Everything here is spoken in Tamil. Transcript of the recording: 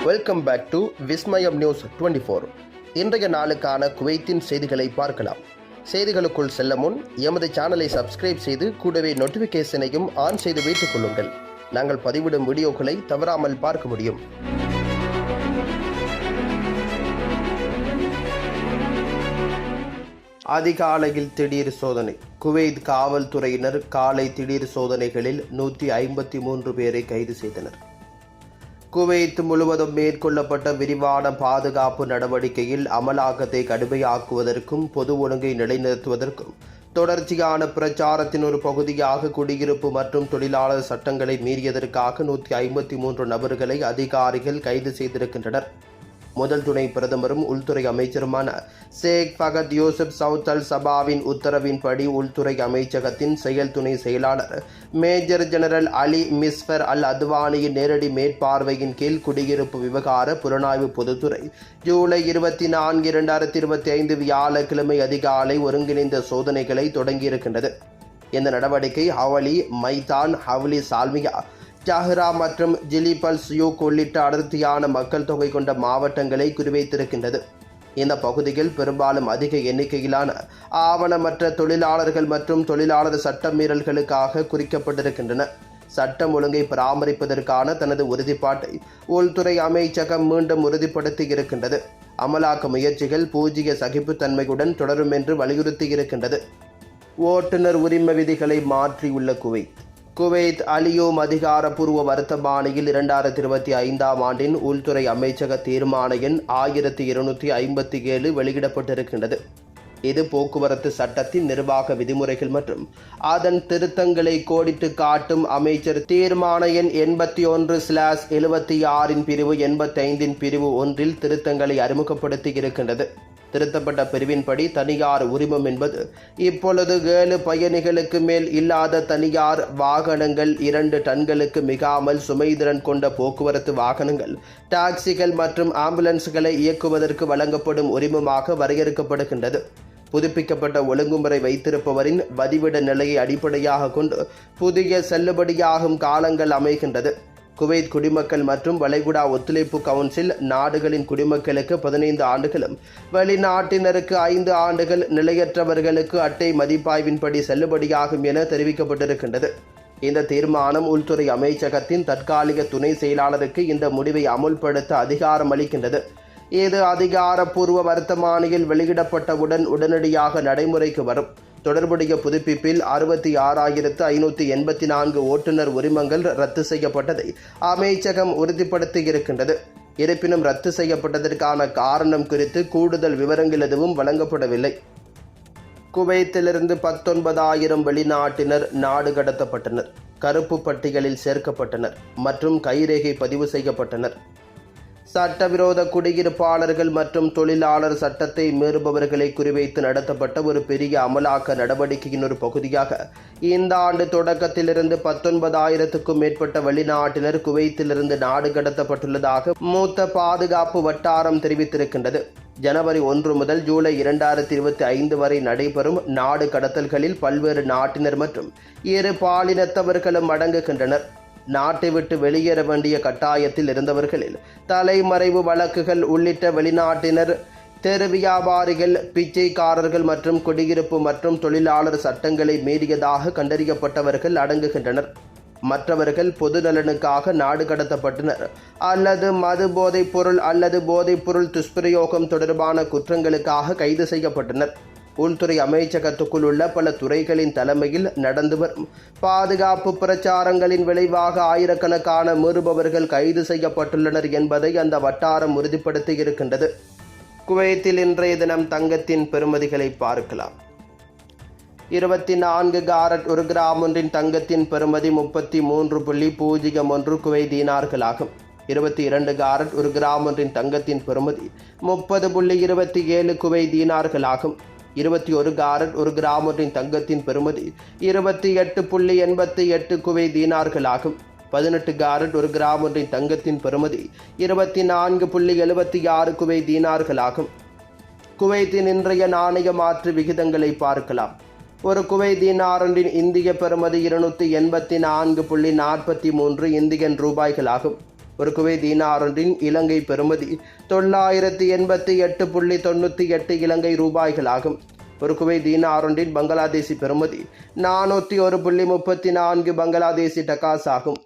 Welcome back to Vismayam news 24. இன்றைய நாளுக்கான குவைத்தின் செய்திகளை பார்க்கலாம். செய்திகளுக்குள் செல்ல முன் எமது சேனலை சப்ஸ்கிரைப் செய்து கூடவே நோட்டிஃபிகேஷனையும் ஆன் செய்து வைத்துக் கொள்ளுங்கள். நாங்கள் பதிவிடும் வீடியோக்களை தவறாமல் பார்க்க முடியும். அதிகாலையில் திடீர் சோதனை. குவைத் காவல்துறையினர் காலை திடீர் சோதனைகளில் 153 பேரை கைது செய்தனர். குவைத் முழுவதும் மேற்கொள்ளப்பட்ட விரிவான பாதுகாப்பு நடவடிக்கையில் அமலாக்கத்தை கடுமையாக்குவதற்கும் பொது ஒழுங்கை நிலைநிறுத்துவதற்கும் தொடர்ச்சியான பிரச்சாரத்தின் ஒரு பகுதியாக குடியிருப்பு மற்றும் தொழிலாளர் சட்டங்களை மீறியதற்காக 153 நபர்களை அதிகாரிகள் கைது செய்திருக்கின்றனர். முதல் துணை பிரதமரும் உள்துறை அமைச்சருமான ஷேக் ஃபகத் யூசுப் சவுத் அல் சபாவின் உத்தரவின்படி உள்துறை அமைச்சகத்தின் செயல் துணை செயலாளர் மேஜர் ஜெனரல் அலி மிஸ்ஃபர் அல் அத்வானியின் நேரடி மேற்பார்வையின் கீழ் குடியிருப்பு விவகார புலனாய்வு பொதுத்துறை ஜூலை 24, 2025 வியாழக்கிழமை அதிகாலை ஒருங்கிணைந்த சோதனைகளை தொடங்கியிருக்கின்றது. இந்த நடவடிக்கை ஹவலி, மைதான், ஹவ்லி சால்மியா, ஜஹ்ரா மற்றும் ஜிலிபல் சுயூக் உள்ளிட்ட அடர்த்தியான மக்கள் தொகை கொண்ட மாவட்டங்களை குறிவைத்திருக்கின்றது. இந்த பகுதியில் பெரும்பாலும் அதிக எண்ணிக்கையிலான ஆவணமற்ற தொழிலாளர்கள் மற்றும் தொழிலாளர் சட்ட மீறல்களுக்காக குறிக்கப்பட்டிருக்கின்றன. சட்டம் ஒழுங்கை பராமரிப்பதற்கான தனது உறுதிப்பாட்டை உள்துறை அமைச்சகம் மீண்டும் உறுதிப்படுத்தி இருக்கின்றது. அமலாக்க முயற்சிகள் பூஜ்ய சகிப்புத்தன்மையுடன் தொடரும் என்று வலியுறுத்தியிருக்கின்றது. ஓட்டுநர் உரிம விதிகளை மாற்றியுள்ள குவைத் அலியோம் அதிகாரப்பூர்வ வர்த்தமானியில் 2025 ஆண்டின் உள்துறை அமைச்சக தீர்மான எண் 1257 வெளியிடப்பட்டிருக்கின்றது. இது போக்குவரத்து சட்டத்தின் நிர்வாக விதிமுறைகள் மற்றும் அதன் திருத்தங்களை கோடிட்டு காட்டும் அமைச்சர் தீர்மான எண் 81/76 பிரிவு 85 பிரிவு 1 திருத்தங்களை அறிமுகப்படுத்தி இருக்கின்றது. திருத்தப்பட்ட பிரிவின்படி தனியார் உரிமம் என்பது இப்பொழுது 7 பயணிகளுக்கு மேல் இல்லாத தனியார் வாகனங்கள், 2 டன்களுக்கு மிகாமல் சுமைதிறன் கொண்ட போக்குவரத்து வாகனங்கள், டாக்ஸிகள் மற்றும் ஆம்புலன்ஸ்களை இயக்குவதற்கு வழங்கப்படும் உரிமமாக வரையறுக்கப்படுகின்றது. புதுப்பிக்கப்பட்ட ஒழுங்குமுறை வைத்திருப்பவரின் வதிவிட நிலையை அடிப்படையாக கொண்டு புதிய செல்லுபடியாகும் காலங்கள் அமைகின்றது. குவைத் குடிமக்கள் மற்றும் வளைகுடா ஒத்துழைப்பு கவுன்சில் நாடுகளின் குடிமக்களுக்கு 15 ஆண்டுகளும் வெளிநாட்டினருக்கு 5 ஆண்டுகள், நிலையற்றவர்களுக்கு அட்டை மதிப்பாய்வின்படி செல்லுபடியாகும் என தெரிவிக்கப்பட்டிருக்கின்றது. இந்த தீர்மானம் உள்துறை அமைச்சகத்தின் தற்காலிக துணை செயலாளருக்கு இந்த முடிவை அமுல்படுத்த அதிகாரம் அளிக்கின்றது. இது அதிகாரப்பூர்வ வர்த்தமானியில் வெளியிடப்பட்டவுடன் உடனடியாக நடைமுறைக்கு வரும். தொடர்புடைய புதுப்பிப்பில் 66,584 ஓட்டுநர் உரிமங்கள் ரத்து செய்யப்பட்டதை அமைச்சகம் உறுதிப்படுத்தியிருக்கின்றது. இருப்பினும் ரத்து செய்யப்பட்டதற்கான காரணம் குறித்து கூடுதல் விவரங்கள் எதுவும் வழங்கப்படவில்லை. குவைத்திலிருந்து 19,000 வெளிநாட்டினர் நாடு கடத்தப்பட்டனர், கருப்பு பட்டியலில் சேர்க்கப்பட்டனர் மற்றும் கைரேகை பதிவு செய்யப்பட்டனர். சட்டவிரோத குடியிருப்பாளர்கள் மற்றும் தொழிலாளர் சட்டத்தை மீறுபவர்களை குறிவைத்து நடத்தப்பட்ட ஒரு பெரிய அமலாக்க நடவடிக்கையின் ஒரு பகுதியாக இந்த ஆண்டு தொடக்கத்திலிருந்து 19,000க்கும் மேற்பட்ட வெளிநாட்டினர் குவைத்திலிருந்து நாடு கடத்தப்பட்டுள்ளதாக மூத்த பாதுகாப்பு வட்டாரம் தெரிவித்திருக்கின்றது. ஜனவரி 1 முதல் ஜூலை 2025 வரை நடைபெறும் நாடு கடத்தல்களில் பல்வேறு நாட்டினர் மற்றும் இரு பாலினத்தவர்களும் அடங்குகின்றனர். நாட்டை விட்டு வெளியேற வேண்டிய கட்டாயத்தில் இருந்தவர்களில் தலைமறைவு வழக்குகள் உள்ளிட்ட வெளிநாட்டினர், தெரு வியாபாரிகள், பிச்சைக்காரர்கள் மற்றும் குடியிருப்பு மற்றும் தொழிலாளர் சட்டங்களை மீறியதாக கண்டறியப்பட்டவர்கள் அடங்குகின்றனர். மற்றவர்கள் பொது நலனுக்காக நாடு கடத்தப்பட்டனர் அல்லது மது போதைப் பொருள் அல்லது போதைப் பொருள் துஷ்பிரயோகம் தொடர்பான குற்றங்களுக்காக கைது செய்யப்பட்டனர். உள்துறை அமைச்சகத்துக்குள் உள்ள பல துறைகளின் தலைமையில் நடந்து வரும் பாதுகாப்பு பிரச்சாரங்களின் விளைவாக ஆயிரக்கணக்கான மீறுபவர்கள் கைது செய்யப்பட்டுள்ளனர் என்பதை அந்த வட்டாரம் உறுதிப்படுத்தி இருக்கின்றது. குவைத்தில் இன்றைய தினம் தங்கத்தின் பெறுமதிகளை பார்க்கலாம். 24 காரட் 1 கிராம் ஒன்றின் தங்கத்தின் பெறுமதி 33.01 குவைத் தீனார்களாகும். 22 காரட் 1 கிராம் ஒன்றின் தங்கத்தின் பெறுமதி 30.27 குவைத் தீனார்களாகும். 21 காரட் 1 கிராம் ஒன்றின் தங்கத்தின் பெறுமதி 28.88 குவைத் தீனார்களாகும். 18 காரட் 1 கிராம் ஒன்றின் தங்கத்தின் பெறுமதி 24.76 குவைத் தீனார்களாகும். குவைத்தின் இன்றைய நாணய மாற்று விகிதங்களை பார்க்கலாம். ஒரு குவைத் தீனார் ஒன்றின் இந்திய பெறுமதி 284.43 இந்தியன் ரூபாய்களாகும். ஒரு குவைத் தீனார் ஒன்றின் இலங்கை பெறுமதி 988.98 இலங்கை ரூபாய்களாகும். ஒரு குவைத் தீனார் ஒன்றின் பங்களாதேசி பெறுமதி 401.34 பங்களாதேசி டகாஸ் ஆகும்.